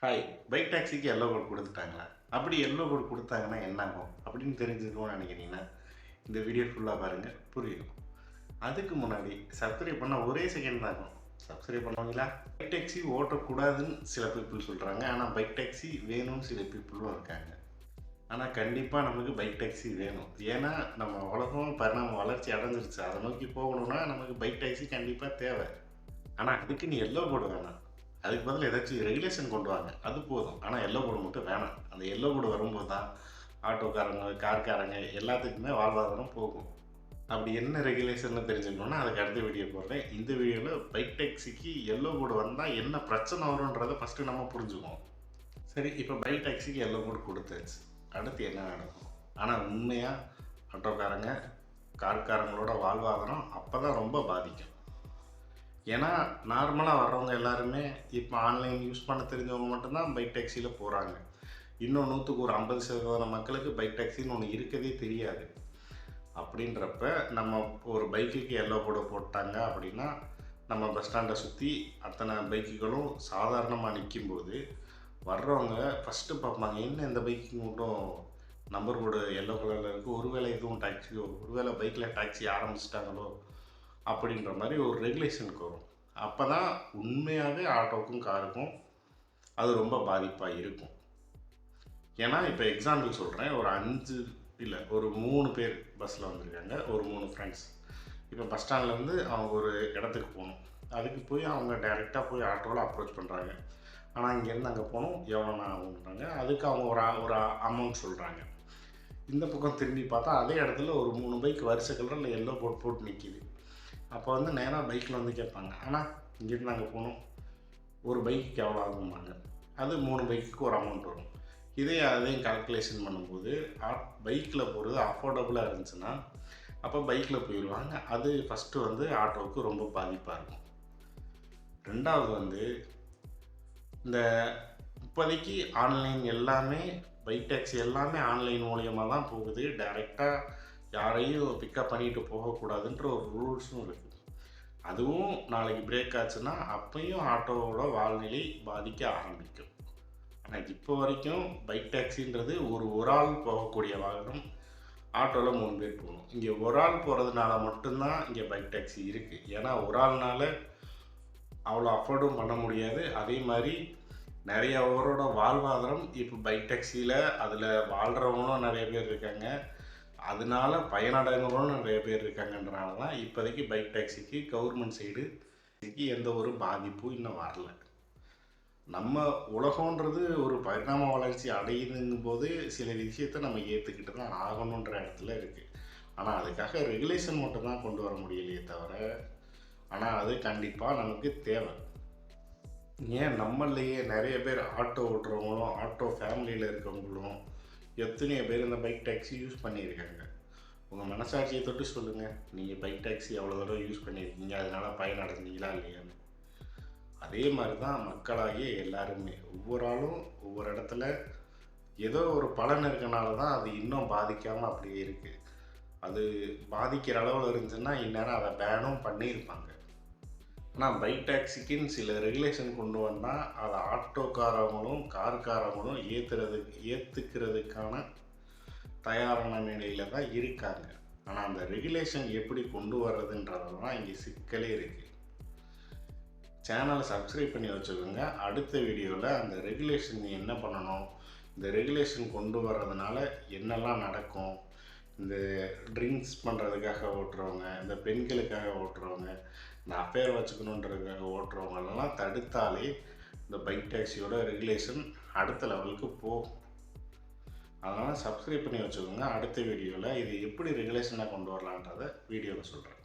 Hi, bike டாக்ஸிக்கு yellow coat குடுத்துட்டாங்களா? அப்படி எல்லோ கோட் குடுத்தாங்கன்னா என்ன ஆகும்? அப்படின்னு தெரிஞ்சுக்கணும்னு நினைக்கிறீங்கன்னா, இந்த வீடியோ ஃபுல்லாக பாருங்கள், புரியும். அதுக்கு முன்னாடி சப்ஸ்கிரைப் பண்ண ஒரே செகண்ட் தான் ஆகும். சப்ஸ்கிரைப் பண்ணுவீங்களா? பைக் டாக்ஸி ஓட்டக்கூடாதுன்னு சில பீப்புள் சொல்கிறாங்க. ஆனால் பைக் டாக்ஸி வேணும்னு சில பீப்புளும் இருக்காங்க. ஆனால் கண்டிப்பாக நமக்கு பைக் டாக்ஸி வேணும். ஏன்னா நம்ம உலகம் பரிணாம வளர்ச்சி அடைஞ்சிருச்சு. அதை நோக்கி போகணும்னா நமக்கு பைக் டாக்ஸி கண்டிப்பாக தேவை. ஆனால் அதுக்கு நீ எல்லோ போர்டு வேணாம். அதுக்கு பதில் ஏதாச்சும் ரெகுலேஷன் கொண்டு வாங்க, அது போதும். ஆனால் எல்லோ போர்டு மட்டும் வேணாம். அந்த எல்லோ போர்டு வரும்போது தான் ஆட்டோக்காரங்க, கார்காரங்க எல்லாத்துக்குமே வாழ்வாதாரம் போகும். அப்படி என்ன ரெகுலேஷன் தெரிஞ்சுக்கணுன்னா அதுக்கு அடுத்த வீடியோ போடுறேன். இந்த வீடியோவில் பைக் டாக்ஸிக்கு எல்லோ போர்டு வந்தால் என்ன பிரச்சனை வரும்ன்றதை ஃபஸ்ட்டு நம்ம புரிஞ்சுக்குவோம். சரி, இப்போ பைக் டாக்ஸிக்கு எல்லோ போர்டு கொடுத்தாச்சு, அடுத்து என்ன நடக்கும்? ஆனால் உண்மையாக ஆட்டோக்காரங்க, கார்காரங்களோட வாழ்வாதாரம் அப்போ தான் ரொம்ப பாதிக்கும். ஏன்னா நார்மலாக வர்றவங்க எல்லாருமே இப்போ ஆன்லைன் யூஸ் பண்ண தெரிஞ்சவங்க மட்டும்தான் பைக் டாக்ஸியில் போகிறாங்க. இன்னும் 100க்கு ஒரு 50% மக்களுக்கு பைக் டாக்ஸின்னு ஒன்று இருக்கதே தெரியாது. அப்படின்றப்ப நம்ம ஒரு பைக்குக்கு எல்லோ போர்டு போட்டாங்க அப்படின்னா, நம்ம பஸ் ஸ்டாண்டை சுற்றி அத்தனை பைக்குகளும் சாதாரணமாக நிற்கும்போது வர்றவங்க ஃபஸ்ட்டு பார்ப்பாங்க, என்ன இந்த பைக்குக்கு மட்டும் நம்பர் போர்டு எல்லோ கலரில் இருக்குது, ஒருவேளை எதுவும் டாக்ஸியோ, ஒருவேளை பைக்கில் டாக்ஸி ஆரம்பிச்சிட்டாங்களோ அப்படின்ற மாதிரி ஒரு ரெகுலேஷனுக்கு வரும். அப்போ தான் உண்மையாகவே ஆட்டோவுக்கும் காருக்கும் அது ரொம்ப பாதிப்பாக இருக்கும். ஏன்னா இப்போ எக்ஸாம்பிள் சொல்கிறேன், ஒரு 5 இல்லை ஒரு 3 பேர் பஸ்ஸில் வந்திருக்காங்க, ஒரு 3 ஃப்ரெண்ட்ஸ். இப்போ பஸ் ஸ்டாண்ட்லேருந்து அவங்க ஒரு இடத்துக்கு போகணும். அதுக்கு போய் அவங்க டைரெக்டாக போய் ஆட்டோவில் அப்ரோச் பண்ணுறாங்க. ஆனால் இங்கேருந்து அங்கே போகணும், எவ்வளோ ஆகுன்றாங்க. அதுக்கு அவங்க ஒரு அமௌண்ட் சொல்கிறாங்க. இந்த பக்கம் திரும்பி பார்த்தா அதே இடத்துல ஒரு 3 பைக் வரிசை கலரில் எல்லோ போர்டு போட்டு நிற்கிது. அப்போ வந்து நேராக பைக்கில் வந்து கேட்பாங்க, ஆனால் இங்கேருந்து அங்கே போகணும், ஒரு பைக்குக்கு எவ்வளோ ஆகும்பாங்க. அது 3 பைக்குக்கு ஒரு அமௌண்ட் வரும். அதையும் கால்குலேஷன் பண்ணும்போது பைக்கில் போகிறது அஃபோர்டபுளாக இருந்துச்சுன்னா அப்போ பைக்கில் போயிடுவாங்க. அது ஃபஸ்ட்டு வந்து ஆட்டோவுக்கு ரொம்ப பாதிப்பாக இருக்கும். ரெண்டாவது வந்து இந்த இப்போதைக்கு ஆன்லைன் எல்லாமே, பைக் டாக்ஸி எல்லாமே ஆன்லைன் மூலியமாக தான் போகுது. டைரெக்டாக யாரையும் பிக்கப் பண்ணிட்டு போகக்கூடாதுன்ற ஒரு ரூல்ஸும் இருக்குது. அதுவும் நாளைக்கு பிரேக் ஆச்சுன்னா அப்பையும் ஆட்டோவோட வாழ்நிலை பாதிக்க ஆரம்பிக்கும். ஆனால் இப்போ வரைக்கும் பைக் டாக்ஸின்றது ஒரு ஆள் போகக்கூடிய வாகனம். ஆட்டோவில் 3 பேர் போகணும். இங்கே ஒரு ஆள் போகிறதுனால மட்டும்தான் இங்கே பைக் டாக்ஸி இருக்குது. ஏன்னா ஒரு ஆள்னால அவ்வளோ அஃபோர்டும் பண்ண முடியாது. அதே மாதிரி நிறைய பேரோட வாழ்வாதாரம் இப்போ பைக் டாக்ஸியில் அதில் வாழ்கிறவங்களும் நிறைய பேர் இருக்காங்க, அதனால பயனடைகிறவங்களும் நிறைய பேர் இருக்காங்கன்றனால தான் இப்போதைக்கு பைக் டாக்ஸிக்கு கவர்மெண்ட் சைடு எந்த ஒரு பாதிப்பும் இன்னும் வரல. நம்ம உலகன்றது ஒரு பரிணாம வளர்ச்சி அடையுதுங்கும் போது சில விஷயத்தை நம்ம ஏற்றுக்கிட்டு தான் ஆகணுன்ற இடத்துல இருக்குது. ஆனால் அதுக்காக ரெகுலேஷன் மட்டும் தான் கொண்டு வர முடியலையே தவிர, ஆனால் அது கண்டிப்பாக நமக்கு தேவை. ஏன் நம்மளையே நிறைய பேர் ஆட்டோ ஓட்டுறவங்களும் ஆட்டோ ஃபேமிலியில் இருக்கவங்களும் எத்தனையோ பேர் இந்த பைக் டாக்ஸி யூஸ் பண்ணியிருக்காங்க. உங்கள் மனசாட்சியை தொட்டு சொல்லுங்கள், நீங்கள் பைக் டாக்ஸி எவ்வளோ தடவை யூஸ் பண்ணியிருக்கீங்க, அதனால் பயனடைஞ்சிங்களா இல்லையான்னு. அதே மாதிரி தான் மக்களாகிய எல்லாருமே ஒவ்வொரு ஆளும் ஒவ்வொரு இடத்துல ஏதோ ஒரு பலன் இருக்கனால தான் அது இன்னும் பாதிக்காமல் அப்படியே இருக்குது. அது பாதிக்கிற அளவில் இருந்துச்சுன்னா இந்நேரம் அதை பேனும் பண்ணியிருப்பாங்க. ஆனால் பைக் டாக்ஸிக்குன்னு சில ரெகுலேஷன் கொண்டு வந்தால் அதை ஆட்டோக்காரவங்களும் கார்காரவங்களும் ஏற்றுக்கிறதுக்கான தயாரான நிலையில் தான் இருக்காங்க. ஆனால் அந்த ரெகுலேஷன் எப்படி கொண்டு வர்றதுன்றது தான் இங்கே சிக்கலே இருக்குது. சேனலை சப்ஸ்கிரைப் பண்ணி வச்சுக்கோங்க. அடுத்த வீடியோவில் அந்த ரெகுலேஷன் என்ன பண்ணணும், இந்த ரெகுலேஷன் கொண்டு வர்றதுனால என்னெல்லாம் நடக்கும், இந்த ட்ரிங்க்ஸ் பண்ணுறதுக்காக ஓட்டுறவங்க, இந்த பெண்களுக்காக ஓட்டுறவங்க, இந்த அஃபேர் வச்சுக்கணுன்றதுக்காக ஓட்டுறவங்களெல்லாம் தடுத்தாலே இந்த பைக் டாக்ஸியோட ரெகுலேஷன் அடுத்த லெவலுக்கு போகும். அதனால் சப்ஸ்கிரைப் பண்ணி வச்சுக்கோங்க. அடுத்த வீடியோவில் இது எப்படி ரெகுலேஷனாக கொண்டு வரலான்றதை வீடியோவில் சொல்கிறேன்.